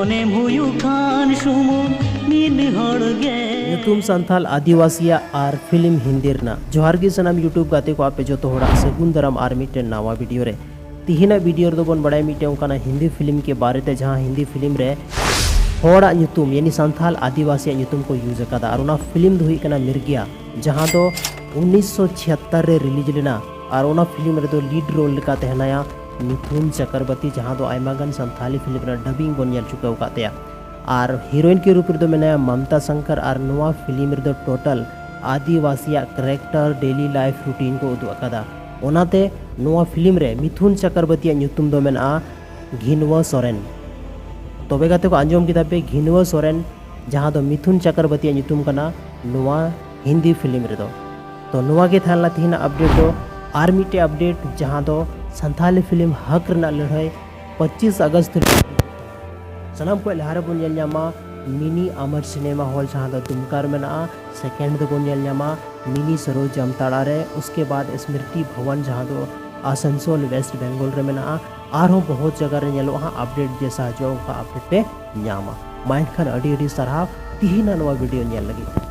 मोने भुयु खान सुमुन मिन हड़गे ᱧᱩᱛᱩᱢ ᱥᱟᱱᱛᱟᱞ ᱟᱹᱫᱤᱵᱟᱹᱥᱤᱭᱟᱜ ᱟᱨ ᱯᱷᱤᱞᱤᱢ ᱦᱤᱱᱫᱤ ᱨᱮᱱᱟᱜ ᱡᱚᱦᱟᱨ ᱜᱮ ᱥᱟᱱᱟᱢ ᱤᱭᱩᱴᱩᱵ ᱜᱟᱛᱮ ᱠᱚ ᱟᱯᱮ ᱡᱚᱛᱚ ᱦᱚᱲᱟᱜ ᱥᱟᱹᱜᱩᱱ ᱫᱟᱨᱟᱢ ᱟᱨ ᱢᱤᱫᱴᱮᱱ ᱱᱟᱣᱟ ᱵᱷᱤᱰᱤᱭᱳ ᱨᱮ ᱛᱤᱦᱤᱧᱟᱜ ᱵᱷᱤᱰᱤᱭᱳ ᱨᱮᱫᱚ ᱵᱚᱱ ᱵᱟᱲᱟᱭ ᱢᱤᱫᱴᱮᱱ ᱚᱱᱠᱟᱱᱟᱜ ᱦᱤᱱᱫᱤ ᱯᱷᱤᱞᱤᱢ के बारे ᱛᱮ ᱡᱟᱦᱟᱸ ᱦᱤᱱᱫᱤ ᱯᱷᱤᱞᱤᱢ ᱨᱮ ᱦᱚᱲᱟᱜ ᱧᱩᱛᱩᱢ यानी ᱥᱟᱱᱛᱟᱞ ᱟᱹᱫᱤᱵᱟᱹᱥᱤᱭᱟᱜ ᱧᱩᱛᱩᱢ ᱠᱚ ᱤᱭᱩᱡ ᱟᱠᱟᱫᱟ ᱟᱨ ᱚᱱᱟ ᱯᱷᱤᱞᱤᱢ ᱫᱚ ᱦᱩᱭᱩᱜ ᱠᱟᱱᱟ ᱢᱤᱨᱜᱤᱭᱟ ᱡᱟᱦᱟᱸ ᱫᱚ 1976 ᱨᱮ রিলিজ ᱞᱮᱱᱟ ᱟᱨ ᱚᱱᱟ ᱯᱷᱤᱞᱤᱢ ᱨᱮᱫᱚ लीड रोल ᱞᱮᱠᱟ ᱛᱟᱦᱮᱱᱟᱭᱟ मिथुन चक्रवर्ती जहाँ दो आयमा गान संथाली फिल्म रे डबिंग बन नेल चुका उकातेया और हीरोइन के रूप में मेनाया ममता शंकर और नवा फिल्म रे टोटल आदिवासिया करेक्टर डेली लाइफ रूटीन को उदु अकादा ओनाते नवा फिल्म रे मिथुन चक्रवर्ती ᱧᱩᱛᱩᱢ दो मेना घिनवा सोरेन तबे गाते को आंजम किताब पे घिनवा सोरेन जहाँ दो मिथुन चक्रवर्ती ᱧᱩᱛᱩᱢ कना नवा हिंदी फिल्म रे तो नवा के थाला तिहिना अपडेट दो आर मिटे अपडेट जहाँ दो संथाली फिल्म हक रना लड़ाई 25 अगस्त सनाम को लहारे बन ᱧᱟᱢᱟ मिनी अमर सिनेमा हॉल जहाँ दो दुमकार में ना सेकेंड दो बन ᱧᱟᱢᱟ मिनी सरोज जामताड़ा रे उसके बाद स्मृति भवन जहाँ दो आसनसोल वेस्ट बंगाल रे में ना और बहुत जगह रे ñelo हाँ अपडेट जैसा जो का अपडेट पे ᱧᱟᱢᱟ माइंड खान अड़ी अड़ी सरहा तिहिना नवा वीडियो ñel लगी।